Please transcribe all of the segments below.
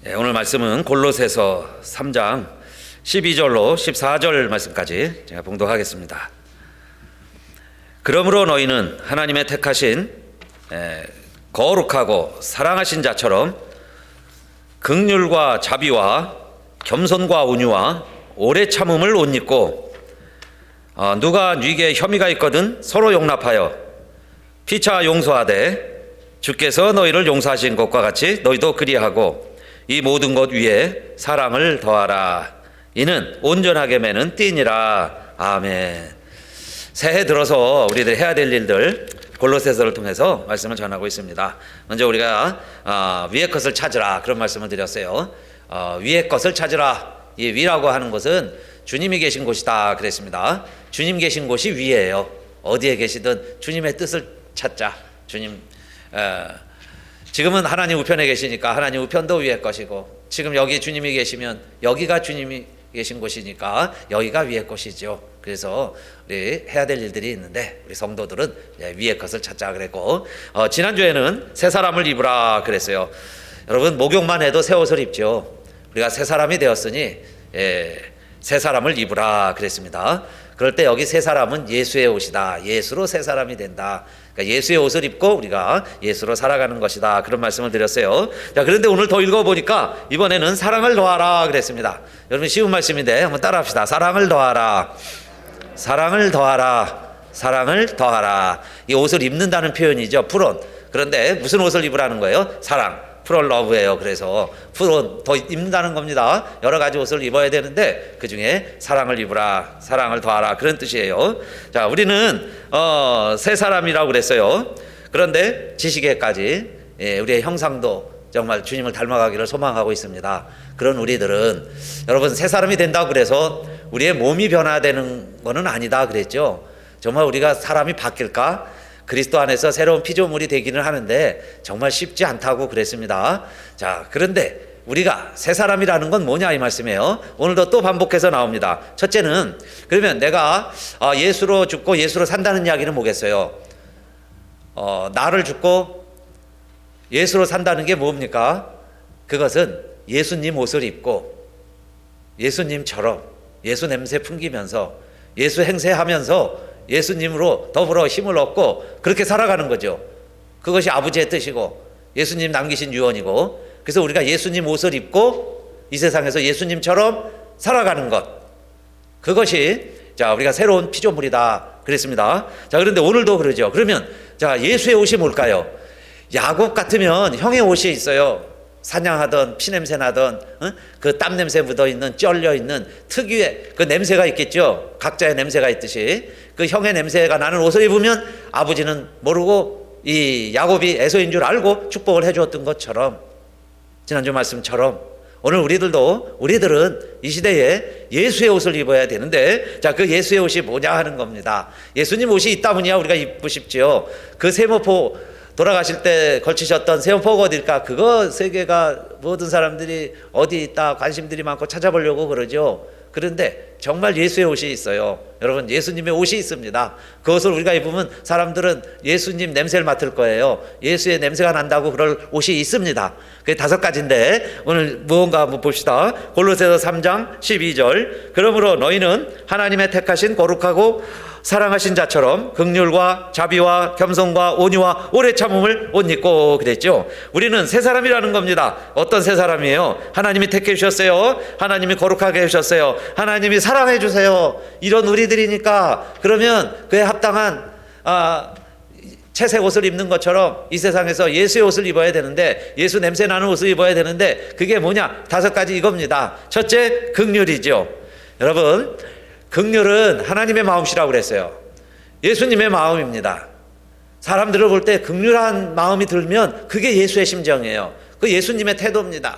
오늘 말씀은 골로새서 3장 12절로 14절 말씀까지 제가 봉독하겠습니다. 그러므로 너희는 하나님의 택하신 거룩하고 사랑하신 자처럼 긍휼과 자비와 겸손과 온유와 오래 참음을 옷 입고 누가 네게 혐의가 있거든 서로 용납하여 피차 용서하되 주께서 너희를 용서하신 것과 같이 너희도 그리하고 이 모든 것 위에 사랑을 더하라. 이는 온전하게 매는 띠니라. 아멘. 새해 들어서 우리들 해야 될 일들 골로새서를 통해서 말씀을 전하고 있습니다. 먼저 우리가 위의 것을 찾으라 그런 말씀을 드렸어요. 위의 것을 찾으라. 이 위라고 하는 것은 주님이 계신 곳이다 그랬습니다. 주님 계신 곳이 위예요. 어디에 계시든 주님의 뜻을 찾자. 주님 지금은 하나님 우편에 계시니까 하나님 우편도 위의 것이고, 지금 여기 주님이 계시면 여기가 주님이 계신 곳이니까 여기가 위의 것이죠. 그래서 우리 해야 될 일들이 있는데 우리 성도들은 위의 것을 찾자 그랬고, 지난주에는 새 사람을 입으라 그랬어요. 여러분 목욕만 해도 새 옷을 입죠. 우리가 새 사람이 되었으니 새 사람을 입으라 그랬습니다. 그럴 때 여기 새 사람은 예수의 옷이다. 예수로 새 사람이 된다. 그러니까 예수의 옷을 입고 우리가 예수로 살아가는 것이다. 그런 말씀을 드렸어요. 자, 그런데 오늘 더 읽어보니까 이번에는 사랑을 더하라 그랬습니다. 여러분 쉬운 말씀인데 한번 따라합시다. 사랑을 더하라. 사랑을 더하라. 사랑을 더하라. 이 옷을 입는다는 표현이죠. 풀온. 그런데 무슨 옷을 입으라는 거예요? 사랑. 풀온 러브예요. 그래서 풀온 더 입는다는 겁니다. 여러 가지 옷을 입어야 되는데 그 중에 사랑을 입으라, 사랑을 더하라 그런 뜻이에요. 자, 우리는 새 사람이라고 그랬어요. 그런데 지식에까지 우리의 형상도 정말 주님을 닮아가기를 소망하고 있습니다. 그런 우리들은 여러분 새 사람이 된다고 그래서 우리의 몸이 변화되는 것은 아니다 그랬죠. 정말 우리가 사람이 바뀔까? 그리스도 안에서 새로운 피조물이 되기는 하는데 정말 쉽지 않다고 그랬습니다. 자, 그런데 우리가 새 사람이라는 건 뭐냐 이 말씀이에요. 오늘도 또 반복해서 나옵니다. 첫째는 그러면 내가 예수로 죽고 예수로 산다는 이야기는 뭐겠어요? 나를 죽고 예수로 산다는 게 뭡니까? 그것은 예수님 옷을 입고 예수님처럼 예수 냄새 풍기면서 예수 행세하면서 예수님으로 더불어 힘을 얻고 그렇게 살아가는 거죠. 그것이 아버지의 뜻이고 예수님 남기신 유언이고, 그래서 우리가 예수님 옷을 입고 이 세상에서 예수님처럼 살아가는 것, 그것이 자 우리가 새로운 피조물이다 그랬습니다. 자, 그런데 오늘도 그러죠. 그러면 자 예수의 옷이 뭘까요? 야곱 같으면 형의 옷이 있어요. 사냥하던 피냄새 나던 그 땀 냄새 묻어있는 쩔려있는 특유의 그 냄새가 있겠죠. 각자의 냄새가 있듯이 그 형의 냄새가 나는 옷을 입으면 아버지는 모르고 이 야곱이 에서인 줄 알고 축복을 해주었던 것처럼, 지난주 말씀처럼 오늘 우리들은 이 시대에 예수의 옷을 입어야 되는데, 자, 그 예수의 옷이 뭐냐 하는 겁니다. 예수님 옷이 있다면야 우리가 입고 싶지요. 그 세모포 돌아가실 때 걸치셨던 세모포가 어딜까? 그거 세계가 모든 사람들이 어디 있다 관심들이 많고 찾아보려고 그러죠. 그런데 정말 예수의 옷이 있어요. 여러분 예수님의 옷이 있습니다. 그것을 우리가 입으면 사람들은 예수님 냄새를 맡을 거예요. 예수의 냄새가 난다고 그럴 옷이 있습니다. 그게 5가지인데 오늘 무언가 한번 봅시다. 골로새서 3장 12절 그러므로 너희는 하나님의 택하신 거룩하고 사랑하신 자처럼 긍휼과 자비와 겸손과 온유와 오래 참음을 옷 입고 그랬죠. 우리는 새 사람이라는 겁니다. 어떤 새 사람이에요? 하나님이 택해 주셨어요. 하나님이 거룩하게 해주셨어요. 하나님이 사랑해 주세요. 이런 우리들이니까 그러면 그에 합당한 채색 옷을 입는 것처럼 이 세상에서 예수의 옷을 입어야 되는데, 예수 냄새 나는 옷을 입어야 되는데 그게 뭐냐? 5가지 이겁니다. 첫째, 긍휼이죠. 여러분 긍휼은 하나님의 마음이라고 그랬어요. 예수님의 마음입니다. 사람들을 볼 때 긍휼한 마음이 들면 그게 예수의 심정이에요. 그 예수님의 태도입니다.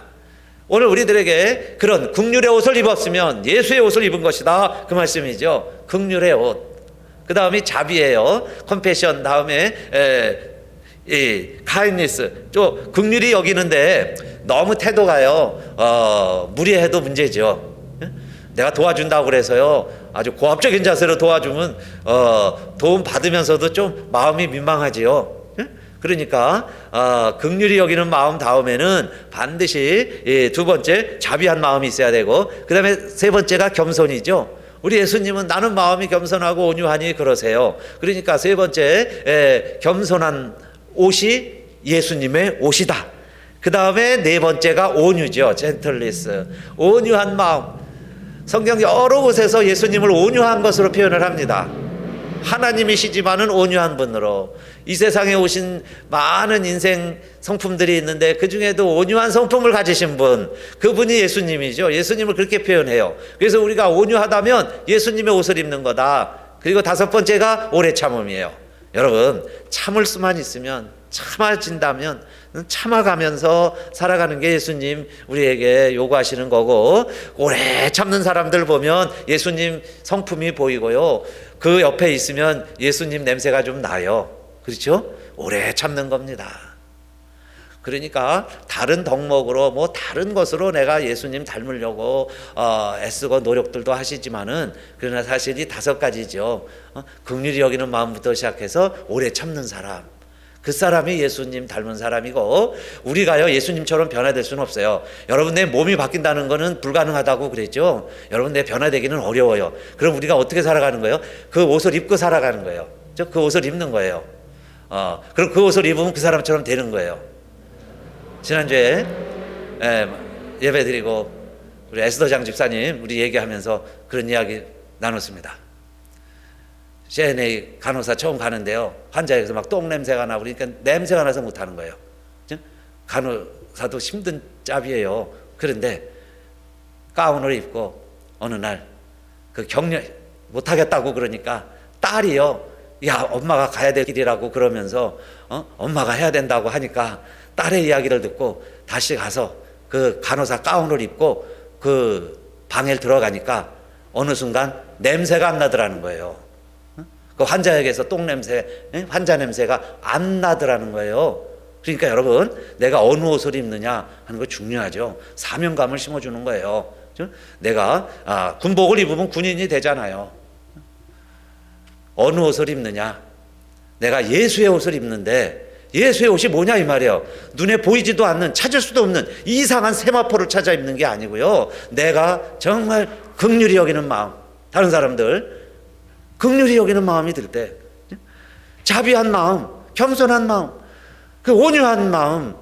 오늘 우리들에게 그런 긍휼의 옷을 입었으면 예수의 옷을 입은 것이다 그 말씀이죠. 긍휼의 옷. 그 다음이 자비예요. 컴패션. 다음에 이 카인니스. 좀 긍휼히 여기는데 너무 태도가요 무리해도 문제죠. 내가 도와준다고 그래서요 아주 고압적인 자세로 도와주면 도움 받으면서도 좀 마음이 민망하지요. 그러니까 긍휼히 여기는 마음 다음에는 반드시 두 번째 자비한 마음이 있어야 되고, 그 다음에 세 번째가 겸손이죠. 우리 예수님은 나는 마음이 겸손하고 온유하니 그러세요. 그러니까 세 번째 겸손한 옷이 예수님의 옷이다. 그 다음에 네 번째가 온유죠. 젠틀리스, 온유한 마음. 성경 여러 곳에서 예수님을 온유한 것으로 표현을 합니다. 하나님이시지만은 온유한 분으로. 이 세상에 오신 많은 인생 성품들이 있는데 그 중에도 온유한 성품을 가지신 분, 그분이 예수님이죠. 예수님을 그렇게 표현해요. 그래서 우리가 온유하다면 예수님의 옷을 입는 거다. 그리고 다섯 번째가 오래 참음이에요. 여러분, 참을 수만 있으면, 참아진다면 참아가면서 살아가는 게 예수님 우리에게 요구하시는 거고, 오래 참는 사람들 보면 예수님 성품이 보이고요, 그 옆에 있으면 예수님 냄새가 좀 나요. 그렇죠? 오래 참는 겁니다. 그러니까 다른 덕목으로 뭐 다른 것으로 내가 예수님 닮으려고 애쓰고 노력들도 하시지만은, 그러나 사실이 다섯 가지죠. 긍휼히 여기는 마음부터 시작해서 오래 참는 사람, 그 사람이 예수님 닮은 사람이고, 우리가요 예수님처럼 변화될 수는 없어요. 여러분, 내 몸이 바뀐다는 거는 불가능하다고 그랬죠. 여러분, 내 변화되기는 어려워요. 그럼 우리가 어떻게 살아가는 거예요? 그 옷을 입고 살아가는 거예요. 그 옷을 입는 거예요. 그럼 그 옷을 입으면 그 사람처럼 되는 거예요. 지난주에 예배 드리고 우리 에스더장 집사님 우리 얘기하면서 그런 이야기 나눴습니다. CNA 간호사 처음 가는데요, 환자에서 막 똥 냄새가 나고 그러니까 냄새가 나서 못하는 거예요. 간호사도 힘든 짭이에요. 그런데 가운을 입고 어느 날 그 격려 못하겠다고 그러니까 딸이요, 야 엄마가 가야 될 길이라고 그러면서 엄마가 해야 된다고 하니까 딸의 이야기를 듣고 다시 가서 그 간호사 가운을 입고 그 방에 들어가니까 어느 순간 냄새가 안 나더라는 거예요. 그 환자에게서 똥 냄새, 환자 냄새가 안 나더라는 거예요. 그러니까 여러분, 내가 어느 옷을 입느냐 하는 거 중요하죠. 사명감을 심어주는 거예요. 내가 군복을 입으면 군인이 되잖아요. 어느 옷을 입느냐, 내가 예수의 옷을 입는데 예수의 옷이 뭐냐 이 말이에요. 눈에 보이지도 않는, 찾을 수도 없는 이상한 세마포를 찾아 입는 게 아니고요, 내가 정말 긍휼히 여기는 마음, 다른 사람들 긍휼히 여기는 마음이 들 때, 자비한 마음, 겸손한 마음, 그 온유한 마음,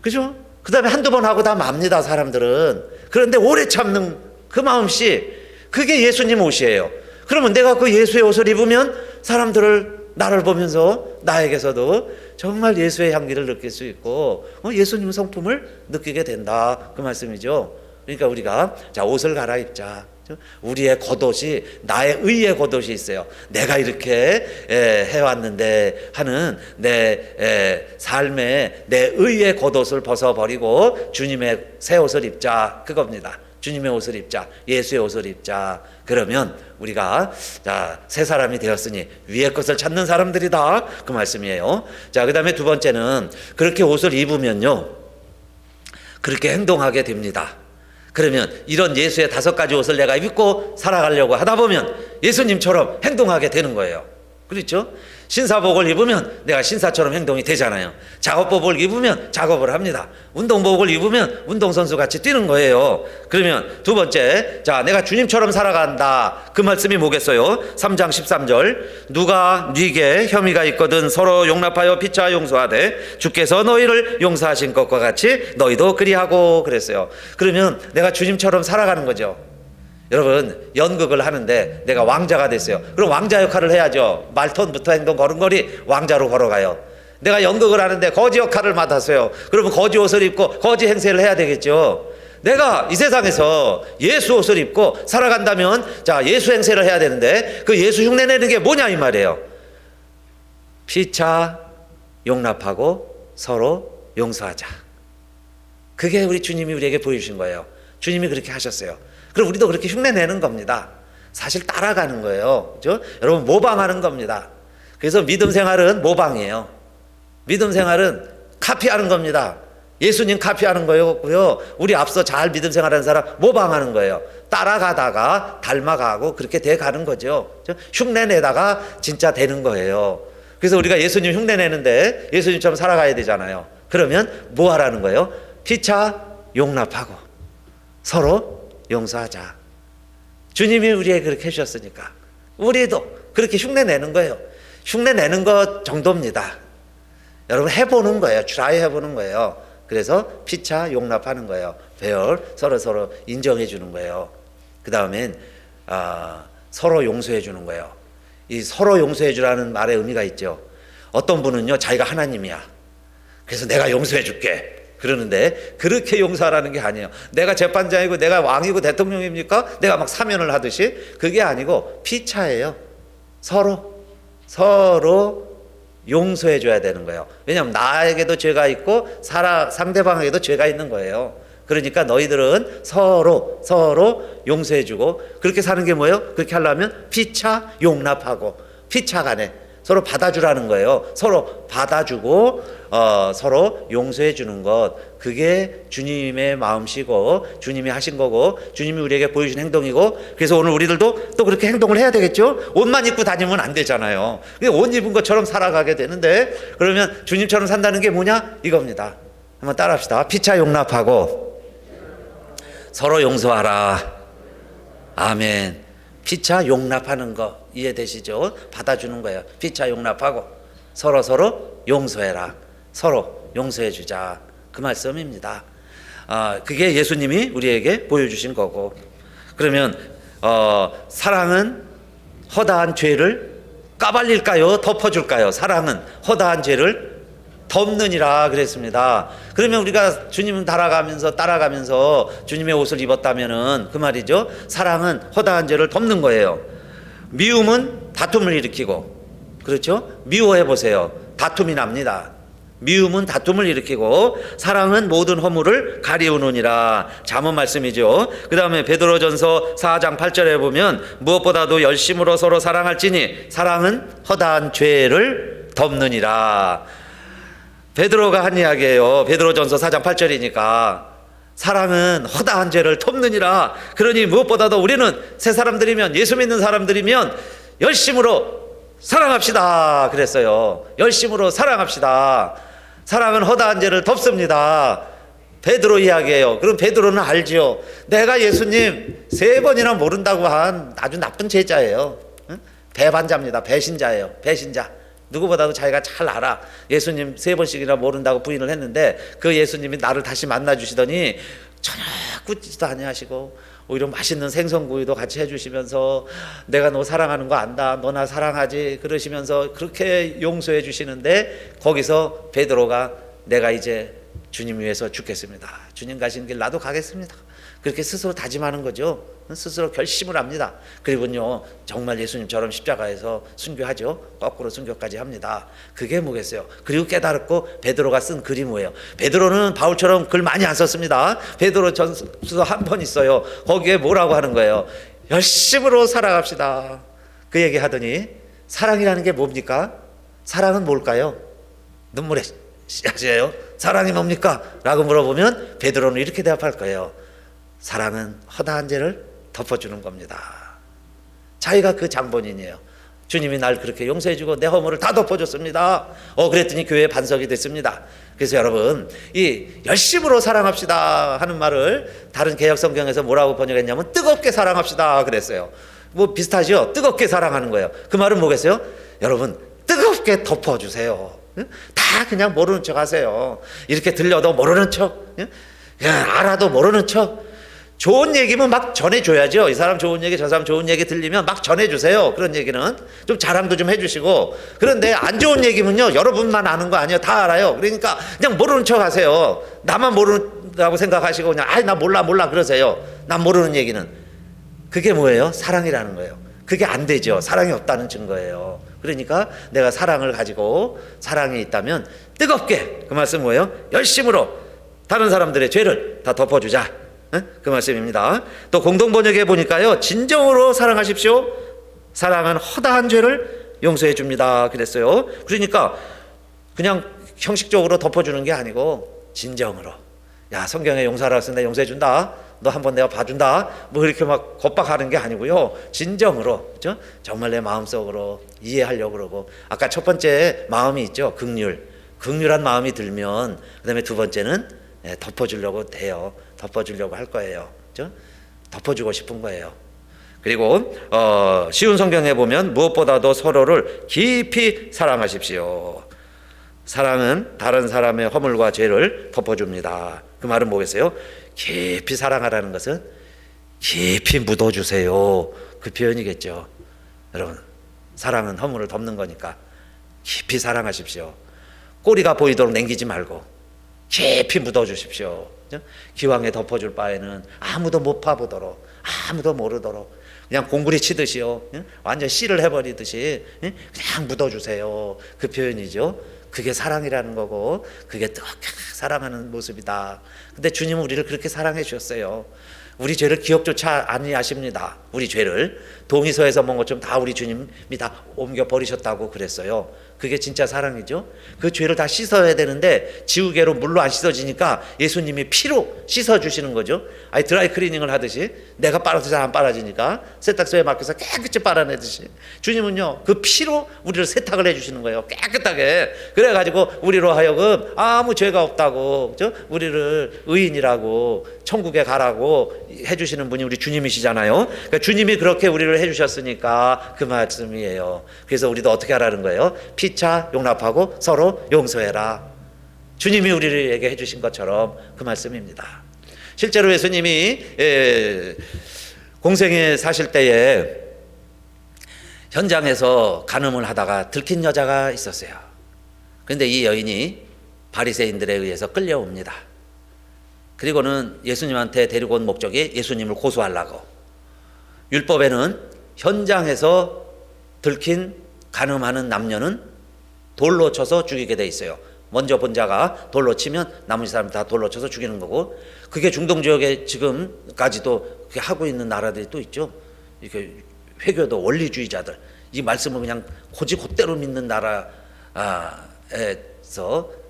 그죠? 그 다음에 한두 번 하고 다 맙니다 사람들은. 그런데 오래 참는 그 마음씨, 그게 예수님 옷이에요. 그러면 내가 그 예수의 옷을 입으면 사람들을, 나를 보면서 나에게서도 정말 예수의 향기를 느낄 수 있고 예수님 성품을 느끼게 된다, 그 말씀이죠. 그러니까 우리가 자 옷을 갈아입자. 우리의 겉옷이, 나의 의의 겉옷이 있어요. 내가 이렇게 해왔는데 하는 내 삶의 내 의의 겉옷을 벗어버리고 주님의 새 옷을 입자, 그겁니다. 주님의 옷을 입자, 예수의 옷을 입자. 그러면 우리가 자 새 사람이 되었으니 위의 것을 찾는 사람들이다, 그 말씀이에요. 자, 그 다음에 두 번째는 그렇게 옷을 입으면요 그렇게 행동하게 됩니다. 그러면 이런 예수의 다섯 가지 옷을 내가 입고 살아가려고 하다 보면 예수님처럼 행동하게 되는 거예요. 그렇죠? 신사복을 입으면 내가 신사처럼 행동이 되잖아요. 작업복을 입으면 작업을 합니다. 운동복을 입으면 운동선수 같이 뛰는 거예요. 그러면 두 번째, 자 내가 주님처럼 살아간다, 그 말씀이 뭐겠어요? 3장 13절, 누가 네게 혐의가 있거든 서로 용납하여 피차 용서하되 주께서 너희를 용서하신 것과 같이 너희도 그리하고, 그랬어요. 그러면 내가 주님처럼 살아가는 거죠. 여러분, 연극을 하는데 내가 왕자가 됐어요. 그럼 왕자 역할을 해야죠. 말톤부터 행동, 걸음걸이 왕자로 걸어가요. 내가 연극을 하는데 거지 역할을 맡았어요. 그러면 거지 옷을 입고 거지 행세를 해야 되겠죠. 내가 이 세상에서 예수 옷을 입고 살아간다면 자 예수 행세를 해야 되는데 그 예수 흉내 내는 게 뭐냐 이 말이에요. 피차 용납하고 서로 용서하자. 그게 우리 주님이 우리에게 보여주신 거예요. 주님이 그렇게 하셨어요. 그럼 우리도 그렇게 흉내내는 겁니다. 사실 따라가는 거예요. 그렇죠? 여러분, 모방하는 겁니다. 그래서 믿음 생활은 모방이에요. 믿음 생활은 카피하는 겁니다. 예수님 카피하는 거고요. 우리 앞서 잘 믿음 생활하는 사람 모방하는 거예요. 따라가다가 닮아가고 그렇게 돼 가는 거죠. 그렇죠? 흉내내다가 진짜 되는 거예요. 그래서 우리가 예수님 흉내 내는데 예수님처럼 살아가야 되잖아요. 그러면 뭐 하라는 거예요? 피차 용납하고 서로 용서하자. 주님이 우리에게 그렇게 해주셨으니까 우리도 그렇게 흉내 내는 거예요. 흉내 내는 것 정도입니다. 여러분 해보는 거예요. 트라이 해보는 거예요. 그래서 피차 용납하는 거예요. 배열 서로 인정해 주는 거예요. 그 다음엔 서로 용서해 주는 거예요. 이 서로 용서해 주라는 말의 의미가 있죠. 어떤 분은요 자기가 하나님이야. 그래서 내가 용서해 줄게 그러는데 그렇게 용서하라는 게 아니에요. 내가 재판장이고 내가 왕이고 대통령입니까? 내가 막 사면을 하듯이 그게 아니고 피차예요. 서로 용서해 줘야 되는 거예요. 왜냐하면 나에게도 죄가 있고 상대방에게도 죄가 있는 거예요. 그러니까 너희들은 서로 용서해 주고 그렇게 사는 게 뭐예요? 그렇게 하려면 피차 용납하고 피차 간에 서로 받아주라는 거예요. 서로 받아주고 서로 용서해 주는 것, 그게 주님의 마음씨고 주님이 하신 거고 주님이 우리에게 보여준 행동이고, 그래서 오늘 우리들도 또 그렇게 행동을 해야 되겠죠. 옷만 입고 다니면 안 되잖아요. 옷 입은 것처럼 살아가게 되는데, 그러면 주님처럼 산다는 게 뭐냐? 이겁니다. 한번 따라합시다. 피차 용납하고 서로 용서하라. 아멘. 피차 용납하는 거 이해되시죠? 받아주는 거예요. 피차 용납하고 서로 용서해라. 서로 용서해 주자. 그 말씀입니다. 그게 예수님이 우리에게 보여주신 거고, 그러면 사랑은 허다한 죄를 까발릴까요? 덮어줄까요? 사랑은 허다한 죄를 덮느니라 그랬습니다. 그러면 우리가 주님 따라가면서 주님의 옷을 입었다면은 그 말이죠. 사랑은 허다한 죄를 덮는 거예요. 미움은 다툼을 일으키고, 그렇죠? 미워해 보세요. 다툼이 납니다. 미움은 다툼을 일으키고 사랑은 모든 허물을 가리우느니라. 잠언 말씀이죠. 그 다음에 베드로전서 4장 8절에 보면 무엇보다도 열심으로 서로 사랑할지니 사랑은 허다한 죄를 덮느니라. 베드로가 한 이야기예요. 베드로전서 4장 8절이니까 사랑은 허다한 죄를 덮느니라. 그러니 무엇보다도 우리는 새 사람들이면, 예수 믿는 사람들이면 열심으로 사랑합시다 그랬어요. 열심으로 사랑합시다. 사랑은 허다한 죄를 덮습니다. 베드로 이야기예요. 그럼 베드로는 알지요. 내가 예수님 3번이나 모른다고 한 아주 나쁜 제자예요. 배반자입니다. 배신자예요. 배신자. 누구보다도 자기가 잘 알아. 예수님 3번씩이나 모른다고 부인을 했는데 그 예수님이 나를 다시 만나 주시더니 전혀 꾸짖지도 아니하시고 오히려 맛있는 생선구이도 같이 해주시면서 내가 너 사랑하는 거 안다, 너 나 사랑하지, 그러시면서 그렇게 용서해 주시는데, 거기서 베드로가 내가 이제 주님 위해서 죽겠습니다, 주님 가시는 길 나도 가겠습니다, 그렇게 스스로 다짐하는 거죠. 스스로 결심을 합니다. 그리고요 정말 예수님처럼 십자가에서 순교하죠. 거꾸로 순교까지 합니다. 그게 뭐겠어요? 그리고 깨달았고 베드로가 쓴 글이 뭐예요? 베드로는 바울처럼 글 많이 안 썼습니다. 베드로 전서 한 번 있어요. 거기에 뭐라고 하는 거예요? 열심으로 살아갑시다. 그 얘기 하더니 사랑이라는 게 뭡니까? 사랑은 뭘까요? 눈물의 씨앗이에요. 사랑이 뭡니까? 라고 물어보면 베드로는 이렇게 대답할 거예요. 사랑은 허다한 죄를 덮어주는 겁니다. 자기가 그 장본인이에요. 주님이 날 그렇게 용서해주고 내 허물을 다 덮어줬습니다. 그랬더니 교회의 반석이 됐습니다. 그래서 여러분, 이 열심으로 사랑합시다 하는 말을 다른 개역 성경에서 뭐라고 번역했냐면 뜨겁게 사랑합시다 그랬어요. 뭐 비슷하죠? 뜨겁게 사랑하는 거예요. 그 말은 뭐겠어요? 여러분, 뜨겁게 덮어주세요. 다 그냥 모르는 척 하세요. 이렇게 들려도 모르는 척, 그냥 알아도 모르는 척. 좋은 얘기면 막 전해줘야죠. 이 사람 좋은 얘기, 저 사람 좋은 얘기 들리면 막 전해주세요. 그런 얘기는 좀 자랑도 좀 해주시고. 그런데 안 좋은 얘기면요, 여러분만 아는 거 아니에요. 다 알아요. 그러니까 그냥 모르는 척 하세요. 나만 모른다고 생각하시고 그냥 나 몰라 그러세요. 난 모르는 얘기는. 그게 뭐예요? 사랑이라는 거예요. 그게 안 되죠. 사랑이 없다는 증거예요. 그러니까 내가 사랑을 가지고, 사랑이 있다면 뜨겁게, 그 말씀 뭐예요? 열심으로 다른 사람들의 죄를 다 덮어주자. 그 말씀입니다. 또 공동번역에 보니까요, 진정으로 사랑하십시오. 사랑은 허다한 죄를 용서해 줍니다 그랬어요. 그러니까 그냥 형식적으로 덮어주는 게 아니고 진정으로, 야 성경에 용서하라고 했으니까 용서해 준다, 너 한번 내가 봐준다. 뭐 이렇게 막 겁박하는 게 아니고요. 진정으로, 그죠? 정말 내 마음속으로 이해하려고 그러고, 아까 첫 번째 마음이 있죠. 극률한 마음이 들면, 그다음에 두 번째는 덮어주려고 돼요. 덮어주려고 할 거예요. 그죠? 덮어주고 싶은 거예요. 그리고 쉬운 성경에 보면 무엇보다도 서로를 깊이 사랑하십시오. 사랑은 다른 사람의 허물과 죄를 덮어줍니다. 그 말은 뭐겠어요? 깊이 사랑하라는 것은 깊이 묻어주세요. 그 표현이겠죠. 여러분, 사랑은 허물을 덮는 거니까 깊이 사랑하십시오. 꼬리가 보이도록 남기지 말고 깊이 묻어주십시오. 기왕에 덮어줄 바에는 아무도 못 파보도록, 아무도 모르도록 그냥 공구리 치듯이요, 완전 씨를 해버리듯이 그냥 묻어주세요. 그 표현이죠. 그게 사랑이라는 거고, 그게 또 사랑하는 모습이다. 근데 주님은 우리를 그렇게 사랑해 주셨어요. 우리 죄를 기억조차 아니하십니다. 우리 죄를 동의서에서 먹은 것처럼 다 우리 주님이 다 옮겨 버리셨다고 그랬어요. 그게 진짜 사랑이죠. 그 죄를 다 씻어야 되는데 지우개로 물로 안 씻어지니까 예수님이 피로 씻어주시는 거죠. 아니 드라이 클리닝을 하듯이 내가 빨아도 잘 안 빨아지니까 세탁소에 맡겨서 깨끗이 빨아내듯이 주님은요 그 피로 우리를 세탁을 해주시는 거예요. 깨끗하게. 그래가지고 우리로 하여금 아무 죄가 없다고, 그죠? 우리를 의인이라고 천국에 가라고 해주시는 분이 우리 주님이시잖아요. 그러니까 주님이 그렇게 우리를 해주셨으니까 그 말씀이에요. 그래서 우리도 어떻게 하라는 거예요? 피차 용납하고 서로 용서해라. 주님이 우리에게 해주신 것처럼 그 말씀입니다. 실제로 예수님이 공생에 사실 때에 현장에서 간음을 하다가 들킨 여자가 있었어요. 그런데 이 여인이 바리새인들에 의해서 끌려옵니다. 그리고는 예수님한테 데리고 온 목적이 예수님을 고소하려고. 율법에는 현장에서 들킨 간음하는 남녀는 돌로 쳐서 죽이게 돼 있어요. 먼저 본 자가 돌로 치면 나머지 사람 다 돌로 쳐서 죽이는 거고, 그게 중동 지역에 지금까지도 그렇게 하고 있는 나라들이 또 있죠. 이렇게 회교도 원리주의자들, 이 말씀을 그냥 곧대로 믿는 나라에서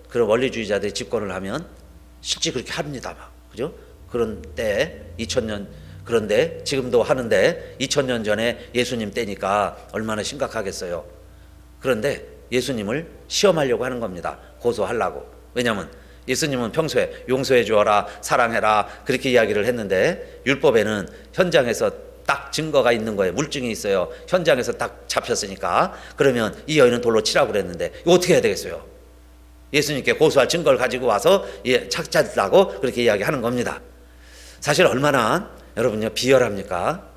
그런 원리주의자들이 집권을 하면 실제 그렇게 합니다. 막. 그죠? 그런 때 2000년, 그런데 지금도 하는데 2000년 전에 예수님 때니까 얼마나 심각하겠어요. 그런데 예수님을 시험하려고 하는 겁니다. 고소하려고. 왜냐하면 예수님은 평소에 용서해 주어라, 사랑해라 그렇게 이야기를 했는데, 율법에는 현장에서 딱 증거가 있는 거예요. 물증이 있어요. 현장에서 딱 잡혔으니까. 그러면 이 여인은 돌로 치라고 그랬는데 이거 어떻게 해야 되겠어요? 예수님께 고소할 증거를 가지고 와서 착잡라고 그렇게 이야기하는 겁니다. 사실 얼마나 여러분요 비열합니까?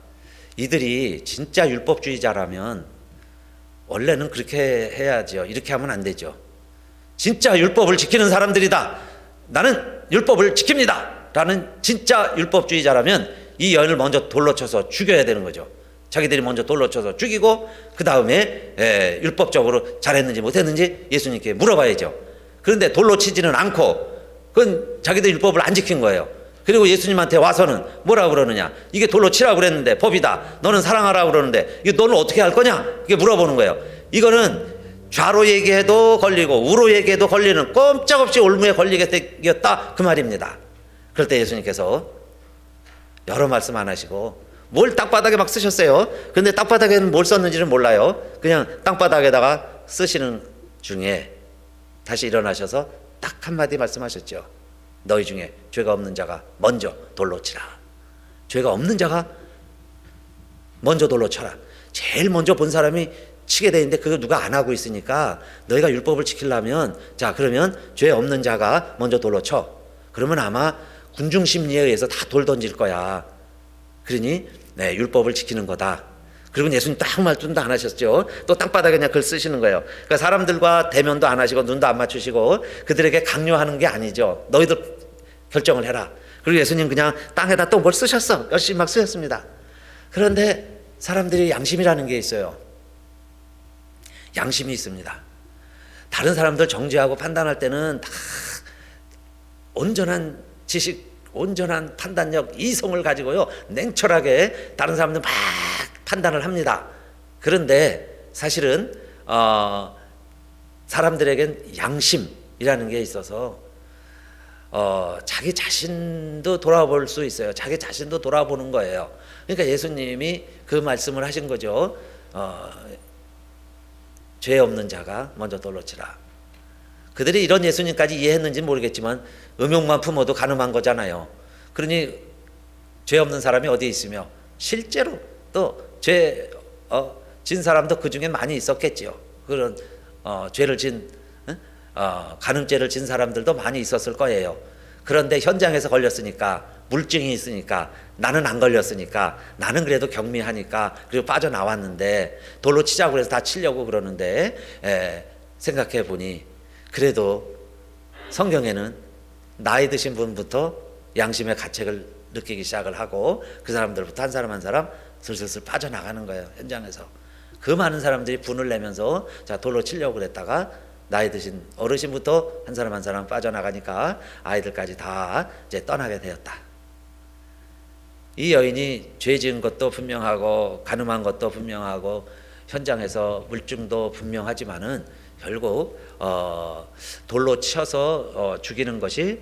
이들이 진짜 율법주의자라면 원래는 그렇게 해야죠. 이렇게 하면 안 되죠. 진짜 율법을 지키는 사람들이다, 나는 율법을 지킵니다 라는 진짜 율법주의자라면 이 여인을 먼저 돌로 쳐서 죽여야 되는 거죠. 자기들이 먼저 돌로 쳐서 죽이고 그 다음에 율법적으로 잘했는지 못했는지 예수님께 물어봐야죠. 그런데 돌로 치지는 않고 그건 자기들 율법을 안 지킨 거예요. 그리고 예수님한테 와서는 뭐라고 그러느냐, 이게 돌로 치라고 그랬는데 법이다, 너는 사랑하라고 그러는데 이거 너는 어떻게 할 거냐, 이게 물어보는 거예요. 이거는 좌로 얘기해도 걸리고 우로 얘기해도 걸리는 꼼짝없이 올무에 걸리게 생겼다 그 말입니다. 그럴 때 예수님께서 여러 말씀 안 하시고 뭘 땅바닥에 막 쓰셨어요. 그런데 땅바닥에는 뭘 썼는지는 몰라요. 그냥 땅바닥에다가 쓰시는 중에 다시 일어나셔서 딱 한마디 말씀하셨죠. 너희 중에 죄가 없는 자가 먼저 돌로 치라. 죄가 없는 자가 먼저 돌로 쳐라. 제일 먼저 본 사람이 치게 돼 있는데 그걸 누가 안 하고 있으니까 너희가 율법을 지키려면, 자 그러면 죄 없는 자가 먼저 돌로 쳐. 그러면 아마 군중 심리에 의해서 다 돌 던질 거야. 그러니 율법을 지키는 거다. 그리고 예수님 딱 말씀도 안 하셨죠. 또 땅바닥에 그냥 글 쓰시는 거예요. 그러니까 사람들과 대면도 안 하시고 눈도 안 맞추시고 그들에게 강요하는 게 아니죠. 너희들 결정을 해라. 그리고 예수님 그냥 땅에다 또 뭘 쓰셨어. 열심히 막 쓰셨습니다. 그런데 사람들이 양심이라는 게 있어요. 양심이 있습니다. 다른 사람들 정죄하고 판단할 때는 다 온전한 지식, 온전한 판단력, 이성을 가지고요 냉철하게 다른 사람들 막 판단을 합니다. 그런데 사실은 사람들에겐 양심이라는 게 있어서 자기 자신도 돌아볼 수 있어요. 자기 자신도 돌아보는 거예요. 그러니까 예수님이 그 말씀을 하신 거죠. 죄 없는 자가 먼저 돌로 치라. 그들이 이런 예수님까지 이해했는지 모르겠지만 음욕만 품어도 가늠한 거잖아요. 그러니 죄 없는 사람이 어디 있으며 실제로 또 죄 진 사람도 그 중에 많이 있었겠지요. 그런 죄를 진 간음죄를 진 사람들도 많이 있었을 거예요. 그런데 현장에서 걸렸으니까, 물증이 있으니까, 나는 안 걸렸으니까, 나는 그래도 경미하니까 그리고 빠져나왔는데, 돌로 치자고 해서 다 치려고 그러는데, 생각해 보니 그래도 성경에는 나이 드신 분부터 양심의 가책을 느끼기 시작을 하고 그 사람들부터 한 사람 한 사람 슬슬 빠져나가는 거예요. 현장에서 그 많은 사람들이 분을 내면서 자 돌로 치려고 그랬다가 나이 드신 어르신부터 한 사람 한 사람 빠져나가니까 아이들까지 다 이제 떠나게 되었다. 이 여인이 죄 지은 것도 분명하고 가늠한 것도 분명하고 현장에서 물증도 분명하지만은 결국 돌로 쳐서 죽이는 것이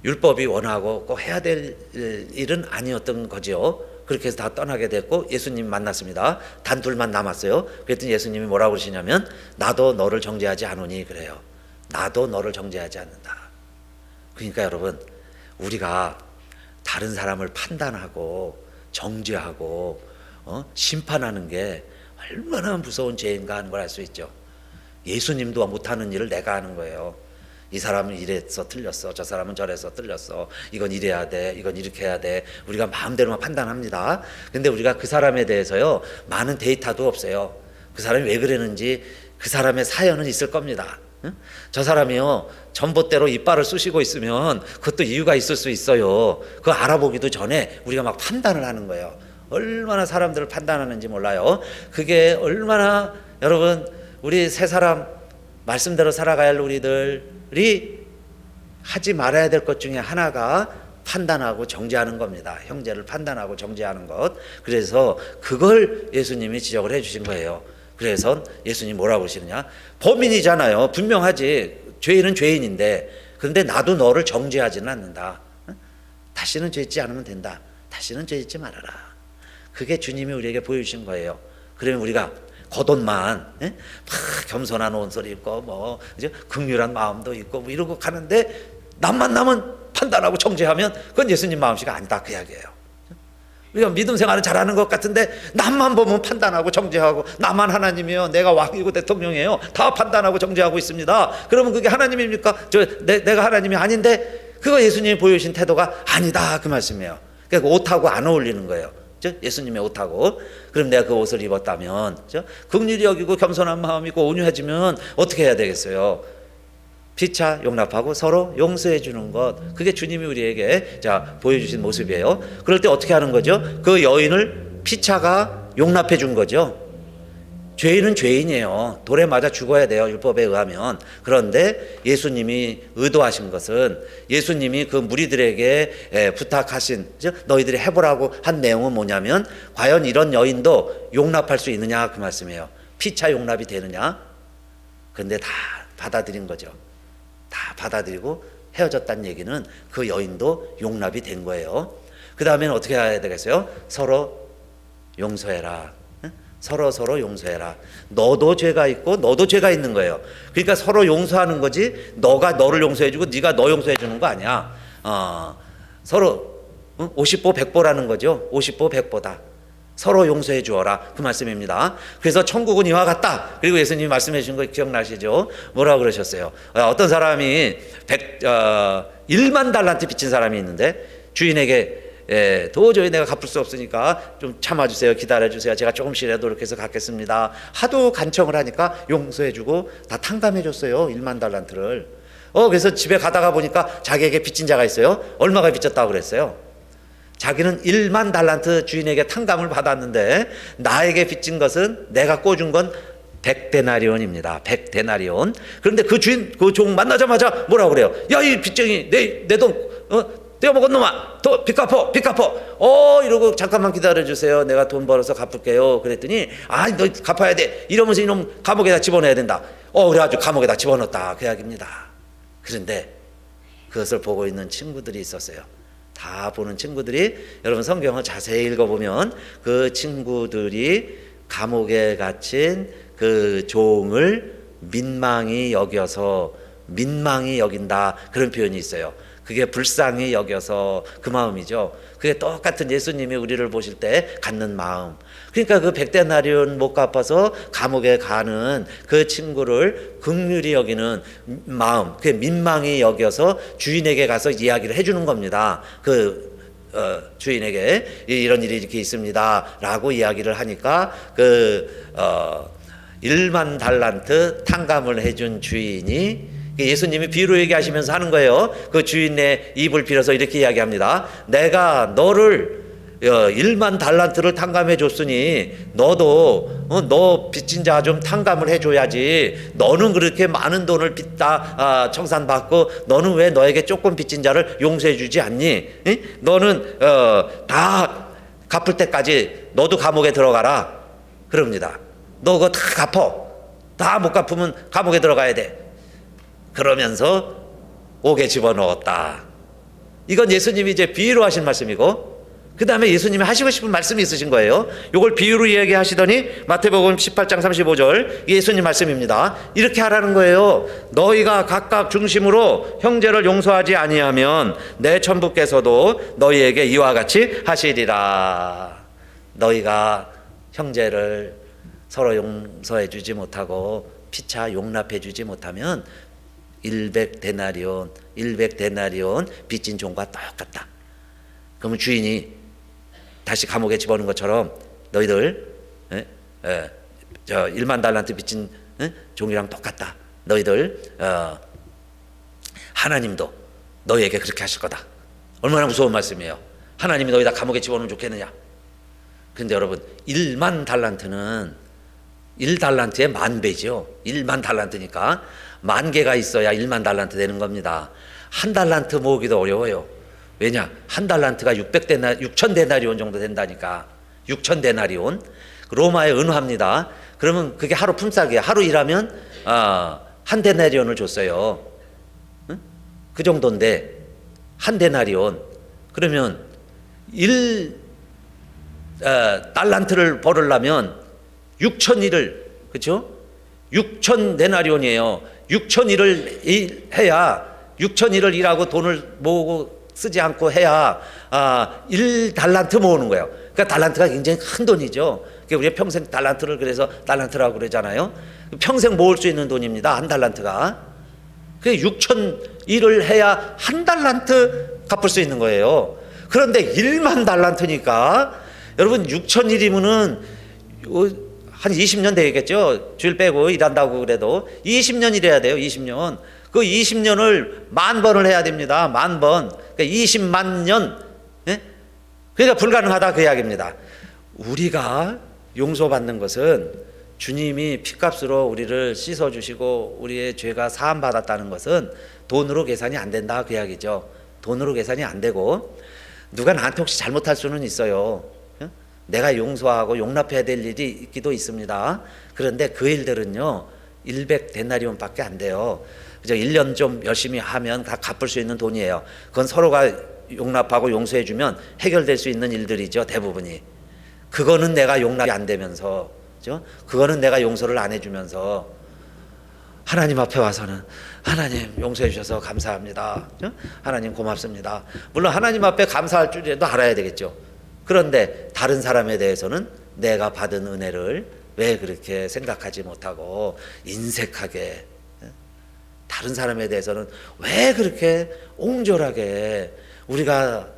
율법이 원하고 꼭 해야 될 일은 아니었던 거지요. 그렇게 해서 다 떠나게 됐고 예수님 만났습니다. 단 둘만 남았어요. 그랬더니 예수님이 뭐라고 그러시냐면 나도 너를 정죄하지 않으니 그래요. 나도 너를 정죄하지 않는다. 그러니까 여러분 우리가 다른 사람을 판단하고 정죄하고 심판하는 게 얼마나 무서운 죄인가 하는 걸 알 수 있죠. 예수님도 못하는 일을 내가 하는 거예요. 이 사람은 이래서 틀렸어, 저 사람은 저래서 틀렸어, 이건 이래야 돼, 이건 이렇게 해야 돼. 우리가 마음대로만 판단합니다. 근데 우리가 그 사람에 대해서요 많은 데이터도 없어요. 그 사람이 왜 그랬는지 그 사람의 사연은 있을 겁니다. 응? 저 사람이요 전봇대로 이빨을 쑤시고 있으면 그것도 이유가 있을 수 있어요. 그거 알아보기도 전에 우리가 막 판단을 하는 거예요. 얼마나 사람들을 판단하는지 몰라요. 그게 얼마나 여러분 우리 세 사람 말씀대로 살아가야 할 우리들이 하지 말아야 될 것 중에 하나가 판단하고 정죄하는 겁니다. 형제를 판단하고 정죄하는 것. 그래서 그걸 예수님이 지적을 해 주신 거예요. 그래서 예수님 뭐라고 그러시느냐, 범인이잖아요. 분명하지. 죄인은 죄인인데 그런데 나도 너를 정죄하지는 않는다. 다시는 죄 짓지 않으면 된다. 다시는 죄 짓지 말아라. 그게 주님이 우리에게 보여주신 거예요. 그러면 우리가 겉옷만 막 겸손한 온소리 있고 뭐 이제 긍휼한 마음도 있고 뭐 이러고 가는데 남만 나면 판단하고 정죄하면 그건 예수님 마음씨가 아니다 그 이야기예요. 우리가 믿음 생활을 잘하는 것 같은데 남만 보면 판단하고 정죄하고 나만 하나님이요 내가 왕이고 대통령이에요 다 판단하고 정죄하고 있습니다. 그러면 그게 하나님입니까? 내가 하나님이 아닌데 그거 예수님이 보여주신 태도가 아니다 그 말씀이에요. 그러니까 옷하고 안 어울리는 거예요. 예수님의 옷하고. 그럼 내가 그 옷을 입었다면 긍휼히 여기고 겸손한 마음이고 온유해지면 어떻게 해야 되겠어요? 피차 용납하고 서로 용서해 주는 것. 그게 주님이 우리에게 보여주신 모습이에요. 그럴 때 어떻게 하는 거죠? 그 여인을 피차가 용납해 준 거죠. 죄인은 죄인이에요. 돌에 맞아 죽어야 돼요. 율법에 의하면. 그런데 예수님이 의도하신 것은 예수님이 그 무리들에게 부탁하신 너희들이 해보라고 한 내용은 뭐냐면 과연 이런 여인도 용납할 수 있느냐 그 말씀이에요. 피차 용납이 되느냐. 그런데 다 받아들인 거죠. 다 받아들이고 헤어졌다는 얘기는 그 여인도 용납이 된 거예요. 그 다음에는 어떻게 해야 되겠어요? 서로 용서해라. 서로 용서해라. 너도 죄가 있고 너도 죄가 있는 거예요. 그러니까 서로 용서하는 거지 너가 너를 용서해주고 네가 너 용서해주는 거 아니야. 서로 50보 100보라는 거죠. 50보 100보다. 서로 용서해 주어라 그 말씀입니다. 그래서 천국은 이와 같다. 그리고 예수님이 말씀해 주신 거 기억나시죠? 뭐라고 그러셨어요? 어떤 사람이 1만 달란트 빚진 사람이 있는데 주인에게 도저히 내가 갚을 수 없으니까 좀 참아주세요. 기다려주세요. 제가 조금씩이라도 이렇게 해서 갚겠습니다. 하도 간청을 하니까 용서해주고 다 탕감해줬어요. 1만 달란트를. 그래서 집에 가다가 보니까 자기에게 빚진 자가 있어요. 얼마가 빚졌다고 그랬어요? 자기는 1만 달란트 주인에게 탕감을 받았는데 나에게 빚진 것은 내가 꿔준 건 100데나리온입니다. 100데나리온. 그런데 그 주인, 그 종 만나자마자 뭐라고 그래요? 야, 이 빚쟁이, 내 돈, 떼어먹은 놈아, 빚 갚어. 이러고 잠깐만 기다려주세요. 내가 돈 벌어서 갚을게요. 그랬더니, 너 갚아야 돼. 이러면서 이놈 감옥에다 집어넣어야 된다. 그래가지고 감옥에다 집어넣었다. 그 이야기입니다. 그런데 그것을 보고 있는 친구들이 있었어요. 다 보는 친구들이, 여러분 성경을 자세히 읽어보면 그 친구들이 감옥에 갇힌 그 종을 민망히 여긴다, 그런 표현이 있어요. 그게 불쌍히 여겨서 그 마음이죠. 그게 똑같은 예수님이 우리를 보실 때 갖는 마음. 그러니까 그 100데나리온 못 갚아서 감옥에 가는 그 친구를 긍휼히 여기는 마음, 그게 민망히 여겨서 주인에게 가서 이야기를 해주는 겁니다. 주인에게 이런 일이 이렇게 있습니다 라고 이야기를 하니까 1만 달란트 탕감을 해준 주인이, 예수님이 비유로 얘기하시면서 하는 거예요. 그 주인의 입을 빌어서 이렇게 이야기합니다. 내가 너를 1만 달란트를 탕감해 줬으니 너도 너 빚진 자 좀 탕감을 해줘야지. 너는 그렇게 많은 돈을 빚다 청산받고 너는 왜 너에게 조금 빚진 자를 용서해 주지 않니? 너는 다 갚을 때까지 너도 감옥에 들어가라 그럽니다. 너 그거 다 갚어. 다 못 갚으면 감옥에 들어가야 돼. 그러면서 옥에 집어넣었다. 이건 예수님이 이제 비유로 하신 말씀이고, 그 다음에 예수님이 하시고 싶은 말씀이 있으신 거예요. 이걸 비유로 이야기하시더니 마태복음 18장 35절 예수님 말씀입니다. 이렇게 하라는 거예요. 너희가 각각 중심으로 형제를 용서하지 아니하면 내 천부께서도 너희에게 이와 같이 하시리라. 너희가 형제를 서로 용서해 주지 못하고 피차 용납해 주지 못하면 100데나리온 빚진 종과 똑같다. 그러면 주인이 다시 감옥에 집어넣은 것처럼 너희들 1만 달란트 빚진 종이랑 똑같다. 너희들 하나님도 너희에게 그렇게 하실 거다. 얼마나 무서운 말씀이에요. 하나님이 너희 다 감옥에 집어넣으면 좋겠느냐. 그런데 여러분 1만 달란트는 1달란트의 만배죠. 1만 달란트니까 10,000개가 있어야 1만 달란트 되는 겁니다. 1달란트 모으기도 어려워요. 왜냐? 1달란트가 6,000데나리온 정도 된다니까. 6,000데나리온. 로마의 은화입니다. 그러면 그게 하루 품삯이에요. 하루 일하면 1데나리온을 줬어요. 응? 그 정도인데 1데나리온. 그러면 1달란트를 벌으려면 6,000일을, 그렇죠? 6,000데나리온이에요. 6,000일을 해야, 6,000일을 일하고 돈을 모으고 쓰지 않고 해야 1달란트 모으는 거예요. 그러니까 달란트가 굉장히 큰 돈이죠. 그러니까 우리가 평생 달란트를 그래서 달란트라고 그러잖아요. 평생 모을 수 있는 돈입니다. 1달란트가. 그 6,000일을 해야 1달란트 갚을 수 있는 거예요. 그런데 1만 달란트니까 여러분 6,000일이면은 한 20년 되겠죠. 주일 빼고 일한다고 그래도 20년 일해야 돼요. 20년. 그 20년을 10,000번을 해야 됩니다. 10,000번. 그러니까 20만 년. 예? 그러니까 불가능하다 그 이야기입니다. 우리가 용서받는 것은 주님이 피값으로 우리를 씻어주시고 우리의 죄가 사함받았다는 것은 돈으로 계산이 안 된다 그 이야기죠. 돈으로 계산이 안 되고, 누가 나한테 혹시 잘못할 수는 있어요. 내가 용서하고 용납해야 될 일이 있기도 있습니다. 그런데 그 일들은요 100데나리온밖에 안 돼요. 그죠? 1년 좀 열심히 하면 다 갚을 수 있는 돈이에요. 그건 서로가 용납하고 용서해주면 해결될 수 있는 일들이죠. 대부분이. 그거는 내가 용납이 안 되면서, 그죠? 그거는 내가 용서를 안 해주면서 하나님 앞에 와서는 하나님 용서해 주셔서 감사합니다. 그죠? 하나님 고맙습니다. 물론 하나님 앞에 감사할 줄이라도 알아야 되겠죠. 그런데 다른 사람에 대해서는 내가 받은 은혜를 왜 그렇게 생각하지 못하고 인색하게, 다른 사람에 대해서는 왜 그렇게 옹졸하게 우리가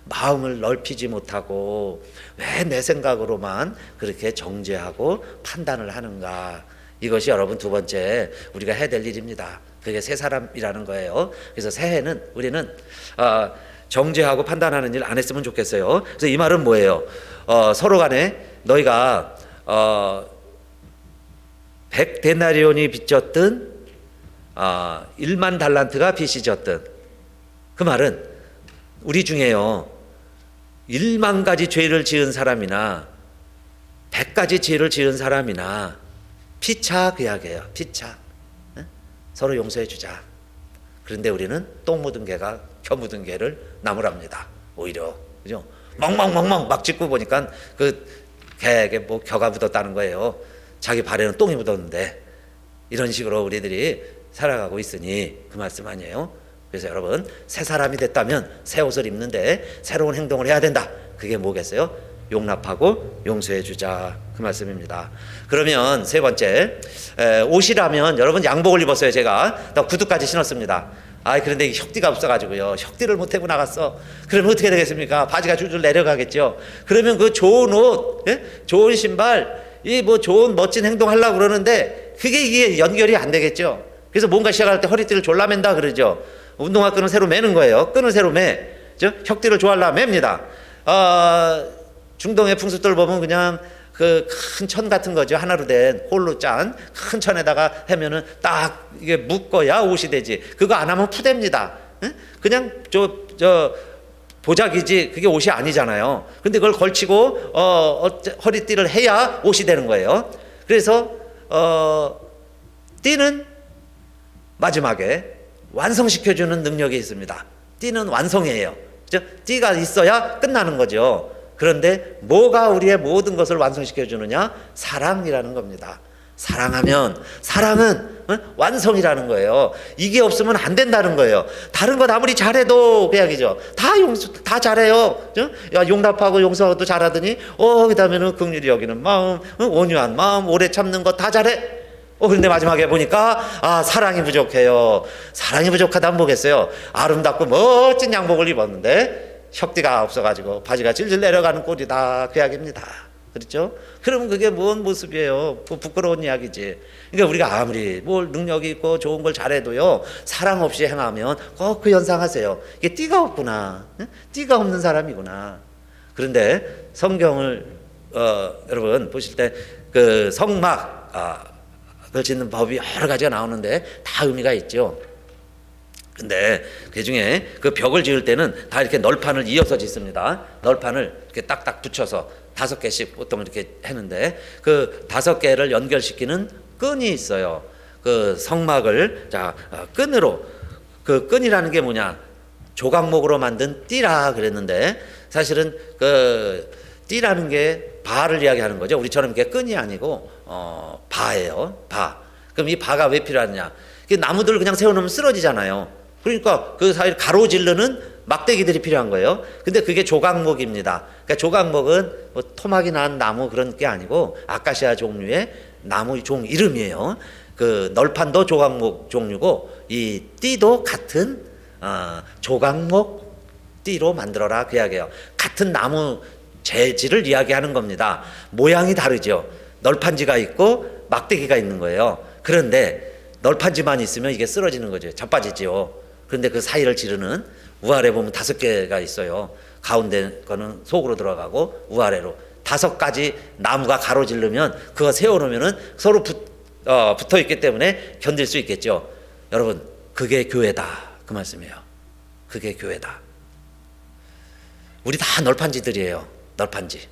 마음을 넓히지 못하고 왜 내 생각으로만 그렇게 정죄하고 판단을 하는가. 이것이 여러분 두 번째 우리가 해야 될 일입니다. 그게 새 사람이라는 거예요. 그래서 새해는 우리는 정죄하고 판단하는 일 안 했으면 좋겠어요. 그래서 이 말은 뭐예요? 서로 간에 너희가 100데나리온이 빚졌든 1만 달란트가 빚이 졌든, 그 말은 우리 중에요 1만 가지 죄를 지은 사람이나 100가지 죄를 지은 사람이나 피차 그 이야기예요. 피차. 서로 용서해 주자. 그런데 우리는 똥 묻은 개가 겨 묻은 개를 나무랍니다. 오히려 그죠? 멍멍멍멍 막 짚고 보니까 그 개에게 뭐 겨가 묻었다는 거예요. 자기 발에는 똥이 묻었는데. 이런 식으로 우리들이 살아가고 있으니 그 말씀 아니에요. 그래서 여러분, 새 사람이 됐다면 새 옷을 입는데 새로운 행동을 해야 된다. 그게 뭐겠어요? 용납하고 용서해 주자, 그 말씀입니다. 그러면 세 번째, 옷이라면 여러분 양복을 입었어요. 제가 구두까지 신었습니다. 그런데 혁띠가 없어가지고요, 혁띠를 못 해고 나갔어. 그러면 어떻게 되겠습니까? 바지가 줄줄 내려가겠죠. 그러면 그 좋은 옷, 좋은 신발, 이 뭐 좋은 멋진 행동 하려고 그러는데 그게 이게 연결이 안 되겠죠. 그래서 뭔가 시작할 때 허리띠를 졸라맨다 그러죠. 운동화 끈을 새로 매는 거예요. 끈을 새로 매. 혁띠를 좋아하려면 맵니다. 중동의 풍습들 보면 그냥 그 큰 천 같은 거죠. 하나로 된 홀로 짠 큰 천에다가 하면은 딱 이게 묶어야 옷이 되지. 그거 안 하면 푸대입니다. 그냥 보자기지 그게 옷이 아니잖아요. 근데 그걸 걸치고 허리띠를 해야 옷이 되는 거예요. 그래서 띠는 마지막에 완성시켜주는 능력이 있습니다. 띠는 완성이에요. 띠가 있어야 끝나는 거죠. 그런데 뭐가 우리의 모든 것을 완성시켜주느냐? 사랑이라는 겁니다. 사랑하면, 사랑은 완성이라는 거예요. 이게 없으면 안 된다는 거예요. 다른 것 아무리 잘해도 그 이야기죠. 다 잘해요. 용납하고 용서도 잘하더니 그 다음에는 긍휼히 여기는 마음, 온유한 마음, 오래 참는 거 다 잘해. 그런데 마지막에 보니까 사랑이 부족해요. 사랑이 부족하다면 뭐겠어요? 아름답고 멋진 양복을 입었는데 혁띠가 없어가지고 바지가 질질 내려가는 꼴이다, 그 이야기입니다. 그렇죠? 그러면 그게 뭔 모습이에요? 부끄러운 이야기지. 그러니까 우리가 아무리 뭘 능력이 있고 좋은 걸 잘해도요, 사랑 없이 행하면 꼭 그 연상하세요. 이게 띠가 없구나, 띠가 없는 사람이구나. 그런데 성경을 여러분 보실 때 그 성막 그걸 짓는 법이 여러 가지가 나오는데 다 의미가 있죠. 근데 그 중에 그 벽을 지을 때는 다 이렇게 널판을 이어서 짓습니다. 널판을 이렇게 딱딱 붙여서 5개씩 보통 이렇게 했는데 그 5개를 연결시키는 끈이 있어요. 그 성막을 끈으로, 그 끈이라는 게 뭐냐? 조각목으로 만든 띠라 그랬는데 사실은 그 띠라는 게 바를 이야기하는 거죠. 우리처럼 이게 끈이 아니고 바예요. 바. 그럼 이 바가 왜 필요하느냐? 나무들을 그냥 세워놓으면 쓰러지잖아요. 그러니까 그 사이를 가로지르는 막대기들이 필요한 거예요. 근데 그게 조각목입니다. 그러니까 조각목은 뭐 토막이 난 나무 그런 게 아니고 아카시아 종류의 나무 종 이름이에요. 그 널판도 조각목 종류고 이 띠도 같은 조각목 띠로 만들어라, 그 이야기예요. 같은 나무 재질을 이야기하는 겁니다. 모양이 다르죠. 널판지가 있고 막대기가 있는 거예요. 그런데 널판지만 있으면 이게 쓰러지는 거죠. 자빠지죠. 그런데 그 사이를 지르는 우아래 보면 5개가 있어요. 가운데 거는 속으로 들어가고 우아래로 5가지 나무가 가로지르면 그거 세워놓으면은 서로 붙어 있기 때문에 견딜 수 있겠죠. 여러분, 그게 교회다, 그 말씀이에요. 그게 교회다. 우리 다 널판지들이에요. 널판지.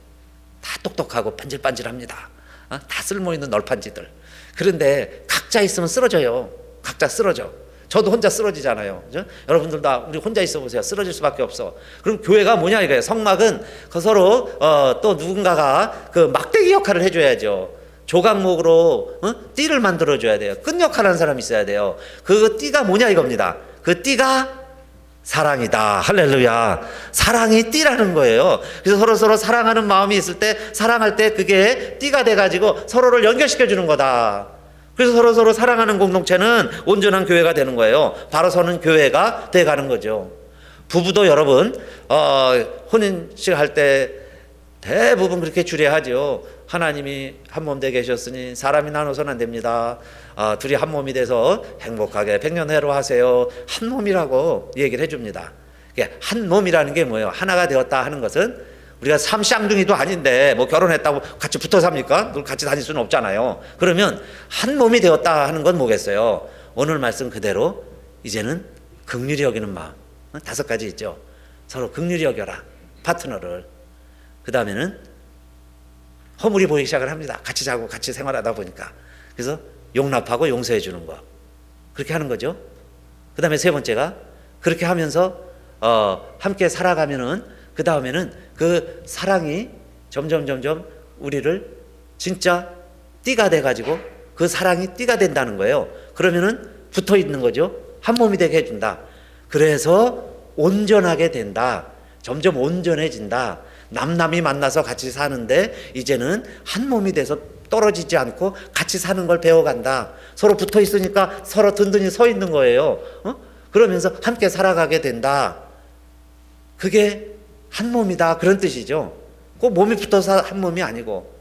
다 똑똑하고 반질반질합니다. 다 쓸모있는 널판지들. 그런데 각자 있으면 쓰러져요. 각자 쓰러져. 저도 혼자 쓰러지잖아요. 그죠? 여러분들도 우리 혼자 있어 보세요. 쓰러질 수밖에 없어. 그럼 교회가 뭐냐 이거예요. 성막은 서로 또 누군가가 그 막대기 역할을 해줘야죠. 조각목으로 띠를 만들어줘야 돼요. 끈 역할하는 사람이 있어야 돼요. 그 띠가 뭐냐 이겁니다. 그 띠가 사랑이다. 할렐루야. 사랑이 띠라는 거예요. 그래서 서로 사랑하는 마음이 있을 때, 사랑할 때 그게 띠가 돼가지고 서로를 연결시켜 주는 거다. 그래서 서로 사랑하는 공동체는 온전한 교회가 되는 거예요. 바로 서는 교회가 돼가는 거죠. 부부도 여러분 혼인식 할 때 대부분 그렇게 주례하죠. 하나님이 한 몸 되게 계셨으니 사람이 나눠서는 안 됩니다. 둘이 한 몸이 돼서 행복하게 백년해로 하세요. 한 몸이라고 얘기를 해줍니다. 한 몸이라는 게 뭐예요? 하나가 되었다 하는 것은 우리가 삼쌍둥이도 아닌데 뭐 결혼했다고 같이 붙어 삽니까? 늘 같이 다닐 수는 없잖아요. 그러면 한 몸이 되었다 하는 건 뭐겠어요? 오늘 말씀 그대로 이제는 긍휼히 여기는 마음. 5가지 있죠. 서로 긍휼히 여겨라. 파트너를. 그 다음에는 허물이 보이기 시작을 합니다. 같이 자고 같이 생활하다 보니까. 그래서 용납하고 용서해 주는 거. 그렇게 하는 거죠. 그 다음에 세 번째가 그렇게 하면서 함께 살아가면은 그 다음에는 그 사랑이 점점 우리를 진짜 띠가 돼가지고 그 사랑이 띠가 된다는 거예요. 그러면은 붙어 있는 거죠. 한 몸이 되게 해준다. 그래서 온전하게 된다. 점점 온전해진다. 남남이 만나서 같이 사는데 이제는 한 몸이 돼서 떨어지지 않고 같이 사는 걸 배워간다. 서로 붙어 있으니까 서로 든든히 서 있는 거예요. 그러면서 함께 살아가게 된다. 그게 한 몸이다. 그런 뜻이죠. 꼭 몸이 붙어서 한 몸이 아니고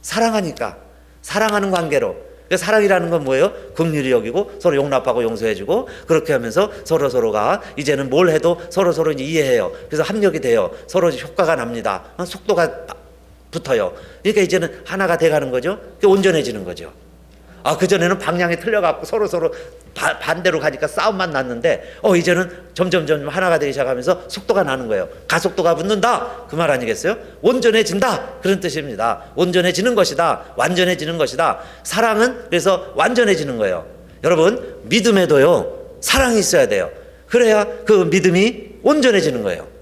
사랑하니까 사랑하는 관계로. 사랑이라는 건 뭐예요? 긍휼히 여기고 서로 용납하고 용서해주고 그렇게 하면서 서로가 이제는 뭘 해도 서로 이해해요. 그래서 합력이 돼요. 서로 효과가 납니다. 속도가 붙어요. 그러니까 이제는 하나가 돼가는 거죠. 온전해지는 거죠. 그전에는 방향이 틀려갖고 서로 반대로 가니까 싸움만 났는데 이제는 점점 하나가 되기 시작하면서 속도가 나는 거예요. 가속도가 붙는다. 그 말 아니겠어요? 온전해진다. 그런 뜻입니다. 온전해지는 것이다. 완전해지는 것이다. 사랑은 그래서 완전해지는 거예요. 여러분, 믿음에도요, 사랑이 있어야 돼요. 그래야 그 믿음이 온전해지는 거예요.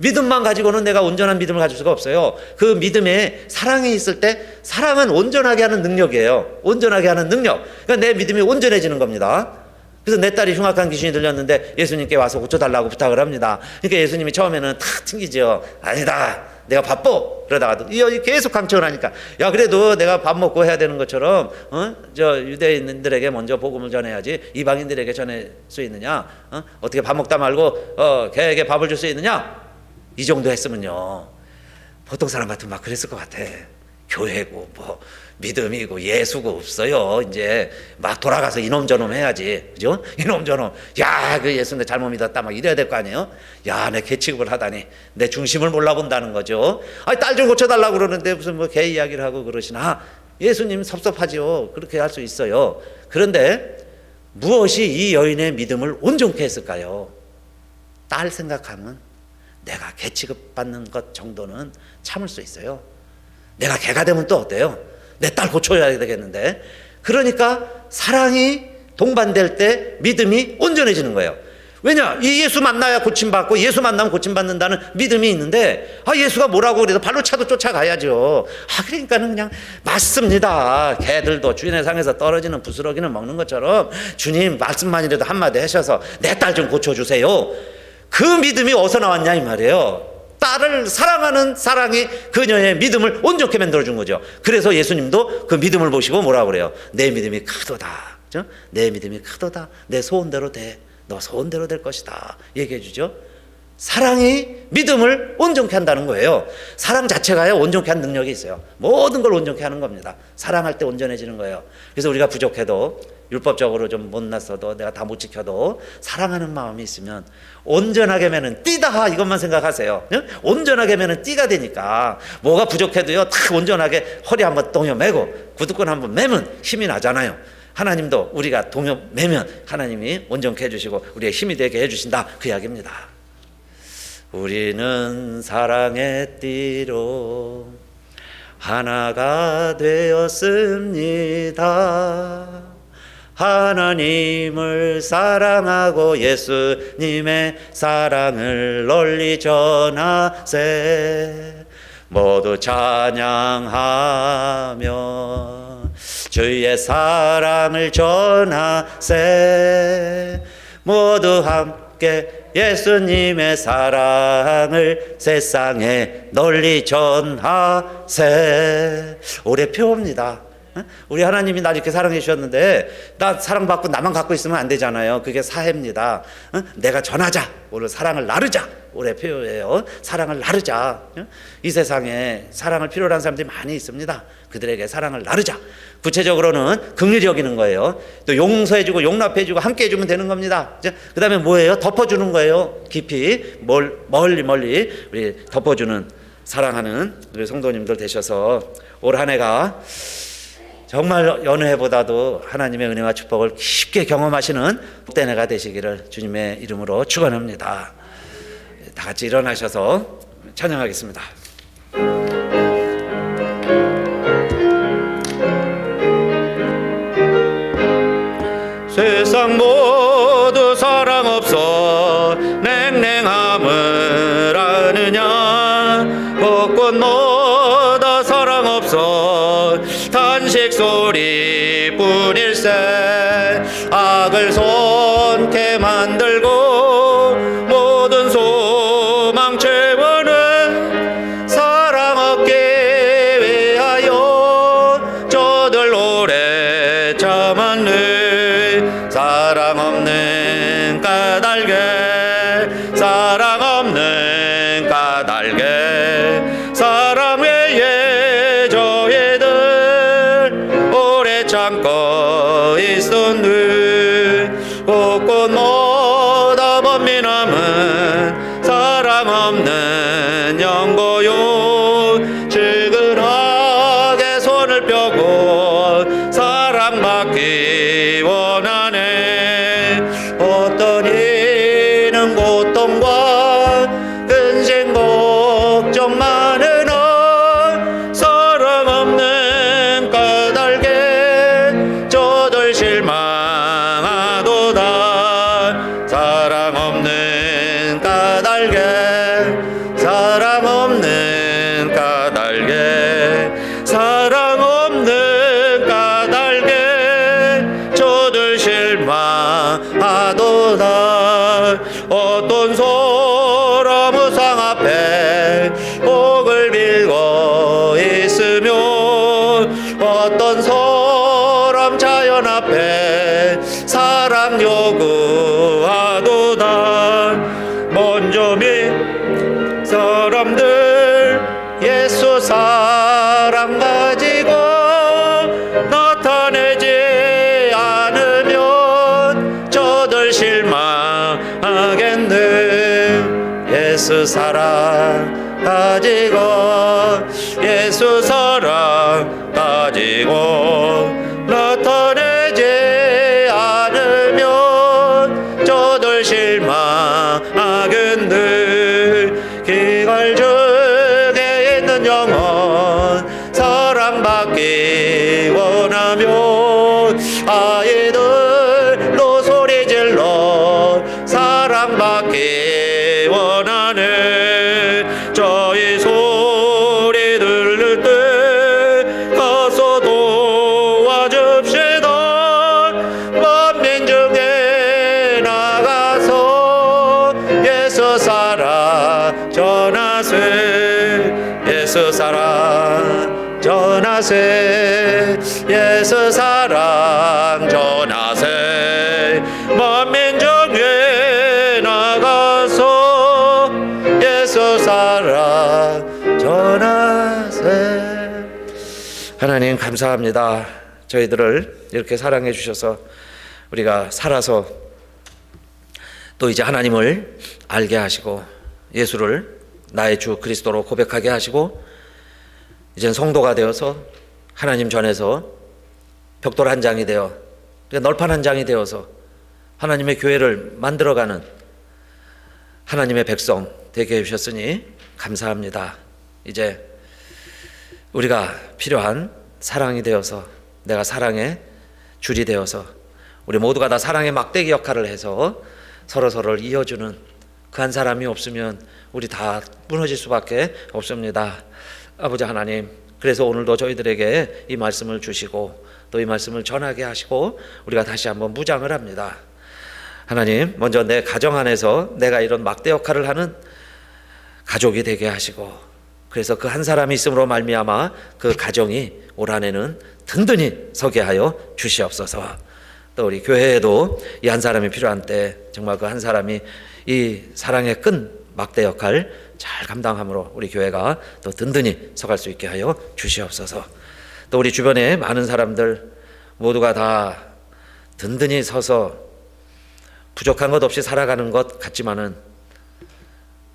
믿음만 가지고는 내가 온전한 믿음을 가질 수가 없어요. 그 믿음에 사랑이 있을 때 사랑은 온전하게 하는 능력이에요. 온전하게 하는 능력. 그러니까 내 믿음이 온전해지는 겁니다. 그래서 내 딸이 흉악한 귀신이 들렸는데 예수님께 와서 고쳐달라고 부탁을 합니다. 그러니까 예수님이 처음에는 탁 튕기죠. 아니다. 내가 바빠. 그러다가도 계속 강청을 하니까 야 그래도 내가 밥 먹고 해야 되는 것처럼 저 유대인들에게 먼저 복음을 전해야지 이방인들에게 전할 수 있느냐? 어떻게 밥 먹다 말고 걔에게 밥을 줄 수 있느냐? 이 정도 했으면요 보통 사람 같으면 막 그랬을 것 같아. 교회고 뭐 믿음이고 예수고 없어요. 이제 막 돌아가서 이놈 저놈 해야지, 그죠? 이놈 저놈, 야 그 예수 내 잘못 믿었다 막 이래야 될 거 아니에요? 야 내 개 취급을 하다니 내 중심을 몰라본다는 거죠. 딸 좀 고쳐달라고 그러는데 무슨 뭐 개 이야기를 하고 그러시나? 예수님 섭섭하죠. 그렇게 할 수 있어요. 그런데 무엇이 이 여인의 믿음을 온전케 했을까요? 딸 생각하면 내가 개 취급받는 것 정도는 참을 수 있어요. 내가 개가 되면 또 어때요? 내 딸 고쳐야 되겠는데. 그러니까 사랑이 동반될 때 믿음이 온전해지는 거예요. 왜냐? 이 예수 만나야 고침받고 예수 만나면 고침받는다는 믿음이 있는데 예수가 뭐라고 그래도 발로 차도 쫓아가야죠. 그러니까는 그냥 맞습니다. 개들도 주인의 상에서 떨어지는 부스러기는 먹는 것처럼 주님 말씀만이라도 한마디 하셔서 내 딸 좀 고쳐주세요. 그 믿음이 어디서 나왔냐 이 말이에요. 딸을 사랑하는 사랑이 그녀의 믿음을 온전케 만들어준 거죠. 그래서 예수님도 그 믿음을 보시고 뭐라고 그래요? 내 믿음이 크도다. 그렇죠? 내 믿음이 크도다. 내 소원대로 돼. 너 소원대로 될 것이다. 얘기해 주죠. 사랑이 믿음을 온전케 한다는 거예요. 사랑 자체가요 온전케 하는 능력이 있어요. 모든 걸 온전케 하는 겁니다. 사랑할 때 온전해지는 거예요. 그래서 우리가 부족해도 율법적으로 좀 못났어도 내가 다 못 지켜도 사랑하는 마음이 있으면 온전하게 매는 띠다 이것만 생각하세요. 온전하게 매는 띠가 되니까 뭐가 부족해도요 다 온전하게 허리 한번 동여 매고 구두권 한번 매면 힘이 나잖아요. 하나님도 우리가 동여 매면 하나님이 온전케 해주시고 우리의 힘이 되게 해주신다 그 이야기입니다. 우리는 사랑의 띠로 하나가 되었습니다. 하나님을 사랑하고 예수님의 사랑을 널리 전하세. 모두 찬양하며 주의 사랑을 전하세. 모두 함께 예수님의 사랑을 세상에 널리 전하세. 올해 표입니다. 우리 하나님이 나 이렇게 사랑해 주셨는데 나 사랑받고 나만 갖고 있으면 안 되잖아요. 그게 사해입니다. 내가 전하자. 오늘 사랑을 나르자. 올해 표예요. 사랑을 나르자. 이 세상에 사랑을 필요로 하는 사람들이 많이 있습니다. 그들에게 사랑을 나르자. 구체적으로는 긍휼히 여기는 거예요. 또 용서해주고 용납해주고 함께 해주면 되는 겁니다. 그 다음에 뭐예요? 덮어주는 거예요. 깊이 멀리 우리 덮어주는 사랑하는 우리 성도님들 되셔서 올 한 해가 정말 어느 해보다도 하나님의 은혜와 축복을 깊게 경험하시는 복된 해가 되시기를 주님의 이름으로 축원합니다. 다 같이 일어나셔서 찬양하겠습니다. 세상 모두 냉랭함을 아느냐. 곳곳마다 사랑 없어 탄식 소리뿐일세. 악을 손게 만들고 모든 소망 채우는 사랑 없게 위하여 저들 오래 참았네. 사랑 없는 까닭에, 사랑 없는 까닭에 사랑 외에 저희들 오래 참고 있었네. 곳곳마다 범민함은 사랑 없는 영고요. 지근하게 손을 펴고 사랑받기 원하네. 어떤 이는 고통과 근심 걱정 많으나 사랑 없는 까닭에 저들 실망하도다. 사랑 없는 까닭에, 사랑 없는 까닭에, 사랑 없는 까닭에 저들 실망하도다. 어떤 사람 우상 앞에 복을 빌고 있으며 어떤 사람 자연 앞에 사랑 요구하도다. 먼저 믿 사람들 예수 사랑 가지고 나타내지 않으면 저들 실망하겠네. 예수 사랑 가지고, 예수 사랑 가지고 나타내지 않으면 저들 실망하겠네. 기갈 중에 있는 영혼 사랑받기 원하며 아이들로 소리질러 사랑받기 원하네. 저희 소리 들릴 때 가서 도와줍시다. 만민 중에 나가서 예수 사랑 전하세. 예수 사랑 전하세. 예수 사랑 전하세. 만민 중에 나가서 예수 사랑 전하세. 하나님 감사합니다. 저희들을 이렇게 사랑해 주셔서 우리가 살아서 또 이제 하나님을 알게 하시고 예수를 나의 주 그리스도로 고백하게 하시고 이젠 성도가 되어서 하나님 전에서 벽돌 한 장이 되어 널판 한 장이 되어서 하나님의 교회를 만들어가는 하나님의 백성 되게 해주셨으니 감사합니다. 이제 우리가 필요한 사랑이 되어서 내가 사랑의 줄이 되어서 우리 모두가 다 사랑의 막대기 역할을 해서 서로서로를 이어주는 그 한 사람이 없으면 우리 다 무너질 수밖에 없습니다. 아버지 하나님, 그래서 오늘도 저희들에게 이 말씀을 주시고 또 이 말씀을 전하게 하시고 우리가 다시 한번 무장을 합니다. 하나님, 먼저 내 가정 안에서 내가 이런 막대 역할을 하는 가족이 되게 하시고 그래서 그 한 사람이 있음으로 말미암아 그 가정이 올 한해는 든든히 서게 하여 주시옵소서. 또 우리 교회에도 이 한 사람이 필요한 때 정말 그 한 사람이 이 사랑의 끈 막대 역할 잘 감당함으로 우리 교회가 또 든든히 서갈 수 있게 하여 주시옵소서. 또 우리 주변에 많은 사람들 모두가 다 든든히 서서 부족한 것 없이 살아가는 것 같지만은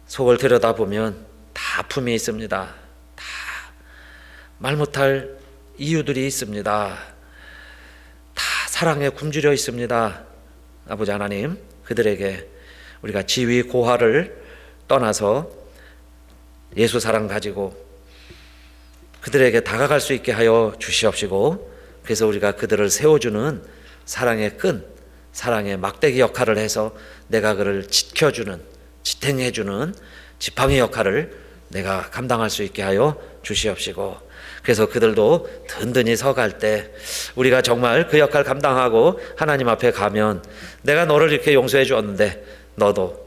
속을 들여다보면 다 아픔이 있습니다. 다 말 못할 이유들이 있습니다. 다 사랑에 굶주려 있습니다. 아버지 하나님, 그들에게 우리가 지위 고하를 떠나서 예수 사랑 가지고 그들에게 다가갈 수 있게 하여 주시옵시고 그래서 우리가 그들을 세워주는 사랑의 끈, 사랑의 막대기 역할을 해서 내가 그를 지켜주는 지탱해주는 지팡이 역할을 내가 감당할 수 있게 하여 주시옵시고, 그래서 그들도 든든히 서갈 때 우리가 정말 그 역할 감당하고 하나님 앞에 가면 내가 너를 이렇게 용서해 주었는데 너도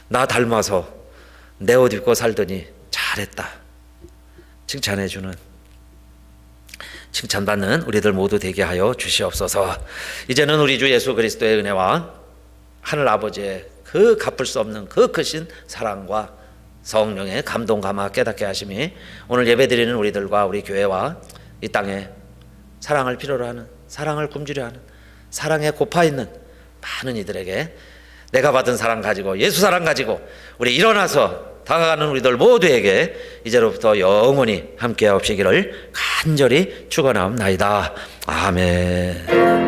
나 닮아서 내 옷 입고 살더니 잘했다 칭찬해 주는, 칭찬받는 우리들 모두 되게 하여 주시옵소서. 이제는 우리 주 예수 그리스도의 은혜와 하늘 아버지의 그 갚을 수 없는 그 크신 사랑과 성령의 감동 감화 깨닫게 하심이 오늘 예배드리는 우리들과 우리 교회와 이 땅에 사랑을 필요로 하는, 사랑을 굶주려 하는, 사랑에 고파 있는 많은 이들에게 내가 받은 사랑 가지고, 예수 사랑 가지고 우리 일어나서 다가가는 우리들 모두에게 이제로부터 영원히 함께 하옵시기를 간절히 축원하옵나이다. 아멘.